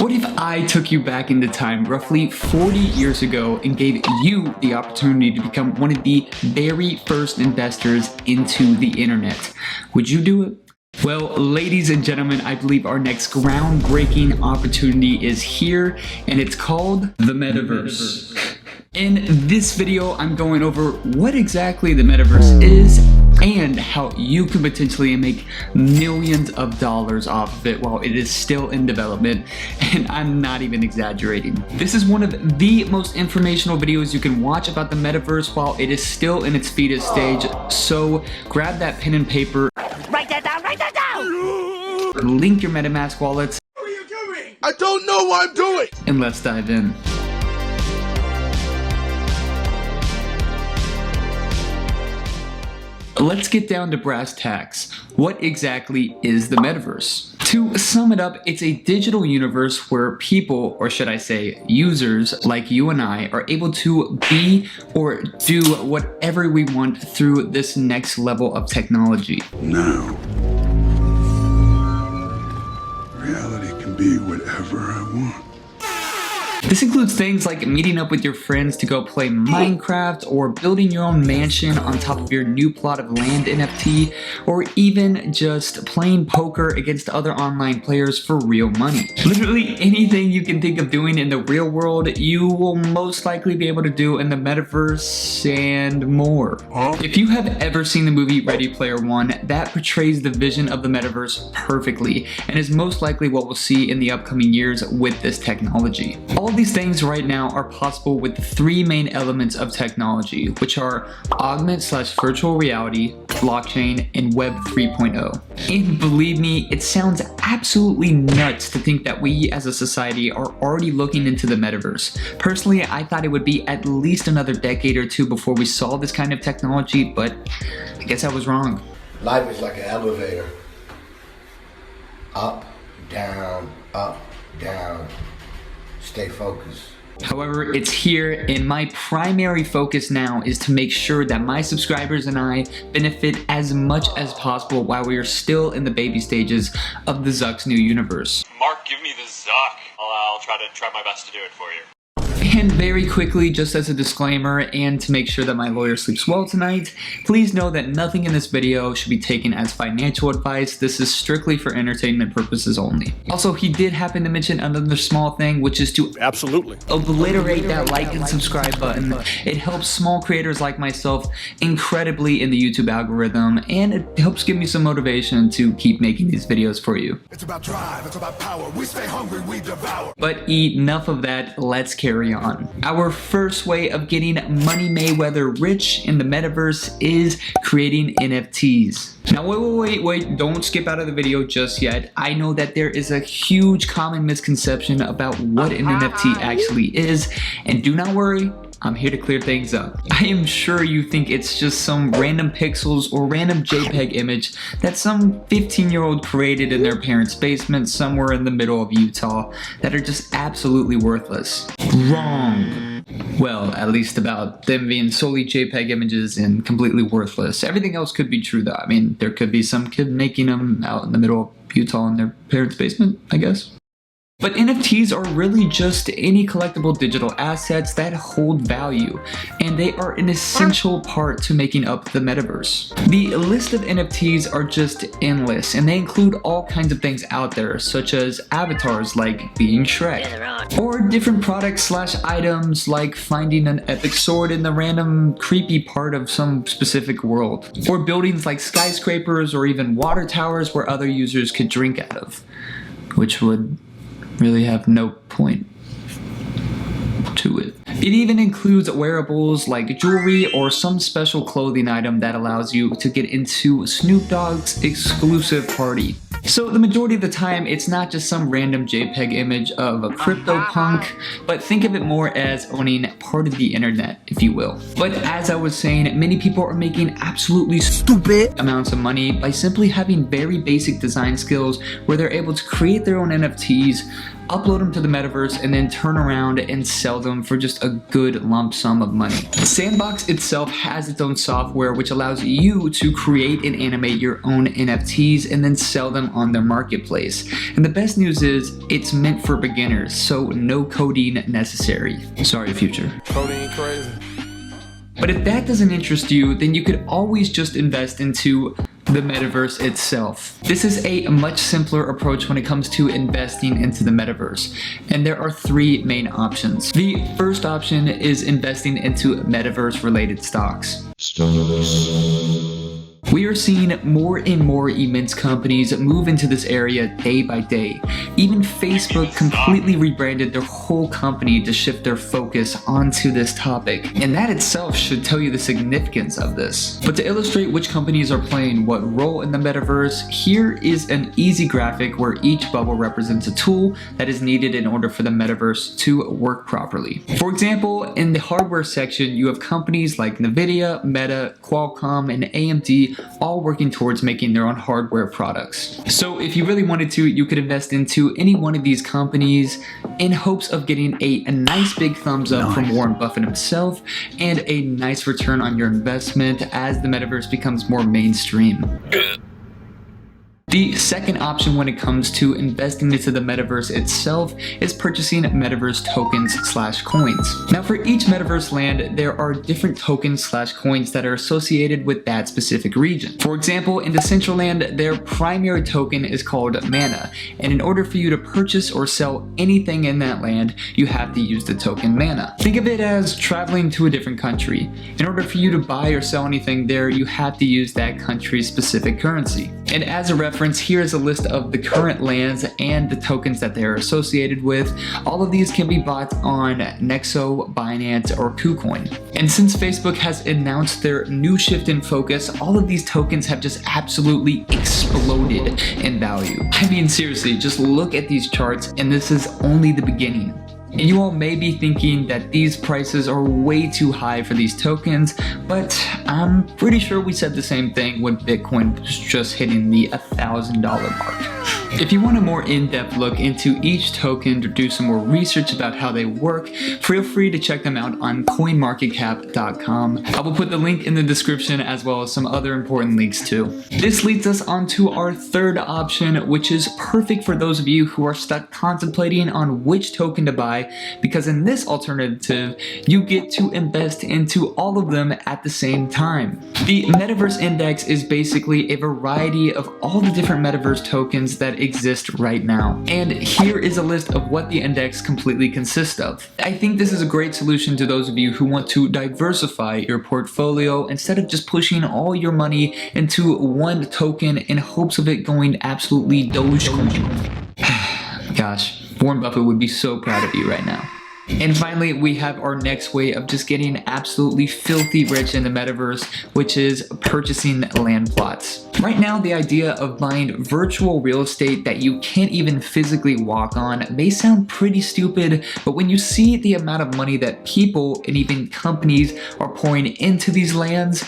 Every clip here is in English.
What if I took you back into time roughly 40 years ago and gave you the opportunity to become one of the very first investors into the internet? Would you do it? Well, ladies and gentlemen, I believe our next groundbreaking opportunity is here, and it's called the Metaverse. In this video, I'm going over what exactly the Metaverse is and how you can potentially make millions of dollars off of it while it is still in development, and I'm not even exaggerating. This is one of the most informational videos you can watch about the Metaverse while it is still in its fetus stage, so grab that pen and paper. Write that down, write that down! Link your MetaMask wallets. What are you doing? I don't know what I'm doing! And let's dive in. Let's get down to brass tacks. What exactly is the Metaverse? To sum it up, it's a digital universe where people, or should I say users like you and I, are able to be or do whatever we want through this next level of technology. Now, reality can be whatever I want. This includes things like meeting up with your friends to go play Minecraft, or building your own mansion on top of your new plot of land NFT, or even just playing poker against other online players for real money. Literally anything you can think of doing in the real world, you will most likely be able to do in the Metaverse and more. If you have ever seen the movie Ready Player One, that portrays the vision of the Metaverse perfectly, and is most likely what we'll see in the upcoming years with this technology. All these things right now are possible with the three main elements of technology, which are augmented/virtual reality, blockchain, and Web 3.0. And believe me, it sounds absolutely nuts to think that we as a society are already looking into the Metaverse. Personally, I thought it would be at least another decade or two before we saw this kind of technology, but I guess I was wrong. Life is like an elevator. Up, down, up, down. Stay focused. However, it's here, and my primary focus now is to make sure that my subscribers and I benefit as much as possible while we are still in the baby stages of the Zuck's new universe. Mark, give me the Zuck. I'll try my best to do it for you. And very quickly, just as a disclaimer and to make sure that my lawyer sleeps well tonight, please know that nothing in this video should be taken as financial advice. This is strictly for entertainment purposes only. Also, he did happen to mention another small thing, which is to Absolutely obliterate that like and subscribe button. It helps small creators like myself incredibly in the YouTube algorithm, and it helps give me some motivation to keep making these videos for you. It's about drive, it's about power. We stay hungry, we devour. But enough of that, let's carry on. Our first way of getting Money Mayweather rich in the Metaverse is creating NFTs. Now wait, don't skip out of the video just yet. I know that there is a huge common misconception about what an NFT actually is, and do not worry, I'm here to clear things up. I am sure you think it's just some random pixels or random JPEG image that some 15-year-old created in their parents' basement somewhere in the middle of Utah that are just absolutely worthless. Wrong. Well, at least about them being solely JPEG images and completely worthless. Everything else could be true though. I mean, there could be some kid making them out in the middle of Utah in their parents' basement, I guess. But NFTs are really just any collectible digital assets that hold value, and they are an essential part to making up the Metaverse. The list of NFTs are just endless, and they include all kinds of things out there, such as avatars like being Shrek, or different products/items like finding an epic sword in the random creepy part of some specific world, or buildings like skyscrapers or even water towers where other users could drink out of, which would really have no point to it. It even includes wearables like jewelry or some special clothing item that allows you to get into Snoop Dogg's exclusive party. So the majority of the time, it's not just some random JPEG image of a CryptoPunk, but think of it more as owning part of the internet, if you will. But as I was saying, many people are making absolutely stupid amounts of money by simply having very basic design skills where they're able to create their own NFTs upload them to the metaverse, and then turn around and sell them for just a good lump sum of money. Sandbox itself has its own software which allows you to create and animate your own NFTs and then sell them on their marketplace. And the best news is it's meant for beginners, so no coding necessary. Sorry, future. Coding crazy. But if that doesn't interest you, then you could always just invest into the metaverse itself. This is a much simpler approach when it comes to investing into the metaverse, and there are three main options. The first option is investing into metaverse related stocks. We are seeing more and more immense companies move into this area day by day. Even Facebook completely rebranded their whole company to shift their focus onto this topic. And that itself should tell you the significance of this. But to illustrate which companies are playing what role in the metaverse, here is an easy graphic where each bubble represents a tool that is needed in order for the metaverse to work properly. For example, in the hardware section, you have companies like Nvidia, Meta, Qualcomm, and AMD all working towards making their own hardware products. So if you really wanted to, you could invest into any one of these companies in hopes of getting a nice big thumbs up from Warren Buffett himself and a nice return on your investment as the metaverse becomes more mainstream. The second option when it comes to investing into the metaverse itself is purchasing Metaverse tokens / coins. Now for each metaverse land, there are different tokens / coins that are associated with that specific region. For example, in Decentraland, their primary token is called mana, and in order for you to purchase or sell anything in that land, you have to use the token mana. Think of it as traveling to a different country. In order for you to buy or sell anything there, you have to use that country's specific currency. And as a reference, here is a list of the current lands and the tokens that they are associated with. All of these can be bought on Nexo, Binance, or KuCoin. And since Facebook has announced their new shift in focus, all of these tokens have just absolutely exploded in value. I mean, seriously, just look at these charts, and this is only the beginning. And you all may be thinking that these prices are way too high for these tokens, but I'm pretty sure we said the same thing when Bitcoin was just hitting the $1,000 mark. If you want a more in-depth look into each token to do some more research about how they work, feel free to check them out on coinmarketcap.com. I will put the link in the description as well as some other important links too. This leads us on to our third option, which is perfect for those of you who are stuck contemplating on which token to buy, because in this alternative, you get to invest into all of them at the same time. The Metaverse Index is basically a variety of all the different Metaverse tokens that exist right now. And here is a list of what the index completely consists of. I think this is a great solution to those of you who want to diversify your portfolio instead of just pushing all your money into one token in hopes of it going absolutely Dogecoin. Gosh, Warren Buffett would be so proud of you right now. And finally, we have our next way of just getting absolutely filthy rich in the metaverse, which is purchasing land plots. Right now, the idea of buying virtual real estate that you can't even physically walk on may sound pretty stupid, but when you see the amount of money that people and even companies are pouring into these lands,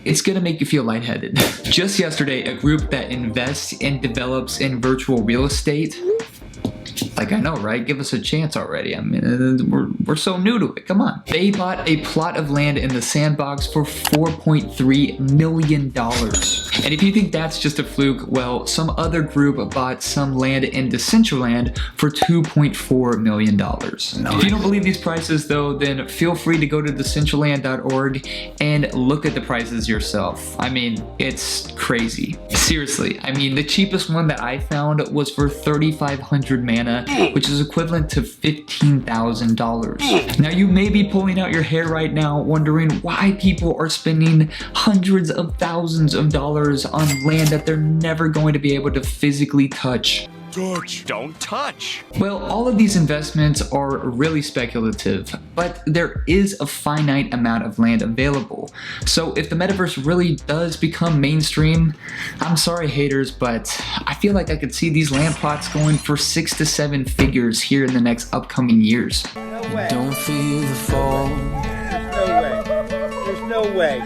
it's gonna make you feel lightheaded. Just yesterday, a group that invests and develops in virtual real estate, like, I know, right? Give us a chance already. I mean, we're so new to it. Come on. They bought a plot of land in the sandbox for $4.3 million. And if you think that's just a fluke, well, some other group bought some land in Decentraland for $2.4 million. Nice. If you don't believe these prices, though, then feel free to go to decentraland.org and look at the prices yourself. I mean, it's crazy. Seriously. I mean, the cheapest one that I found was for 3,500 mana, which is equivalent to $15,000. Now you may be pulling out your hair right now wondering why people are spending hundreds of thousands of dollars on land that they're never going to be able to physically touch. Don't touch. Well, all of these investments are really speculative, but there is a finite amount of land available. So if the metaverse really does become mainstream, I'm sorry haters, but I feel like I could see these land plots going for 6 to 7 figures here in the next upcoming years. No way. Don't feel the fall. There's no way. There's no way.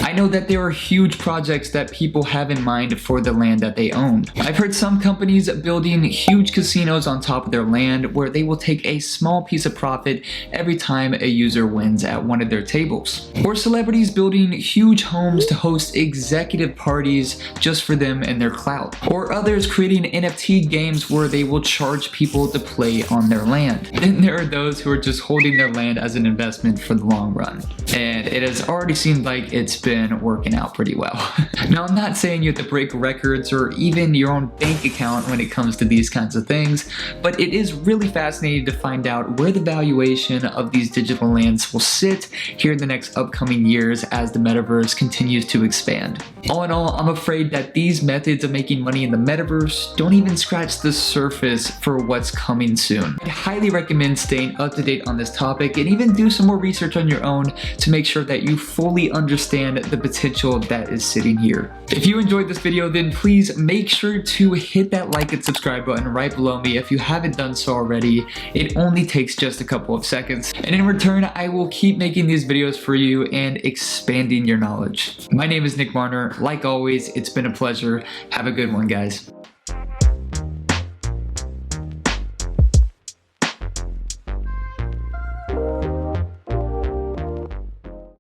I know that there are huge projects that people have in mind for the land that they own. I've heard some companies building huge casinos on top of their land where they will take a small piece of profit every time a user wins at one of their tables. Or celebrities building huge homes to host executive parties just for them and their clout. Or others creating NFT games where they will charge people to play on their land. Then there are those who are just holding their land as an investment for the long run. And it has already seemed like it's been working out pretty well. Now, I'm not saying you have to break records or even your own bank account when it comes to these kinds of things, but it is really fascinating to find out where the valuation of these digital lands will sit here in the next upcoming years as the metaverse continues to expand. All in all, I'm afraid that these methods of making money in the metaverse don't even scratch the surface for what's coming soon. I'd highly recommend staying up to date on this topic and even do some more research on your own to make sure that you fully understand the potential that is sitting here. If you enjoyed this video, then please make sure to hit that like and subscribe button right below me if you haven't done so already. It only takes just a couple of seconds. And in return, I will keep making these videos for you and expanding your knowledge. My name is Nick Marner. Like always, it's been a pleasure. Have a good one, guys.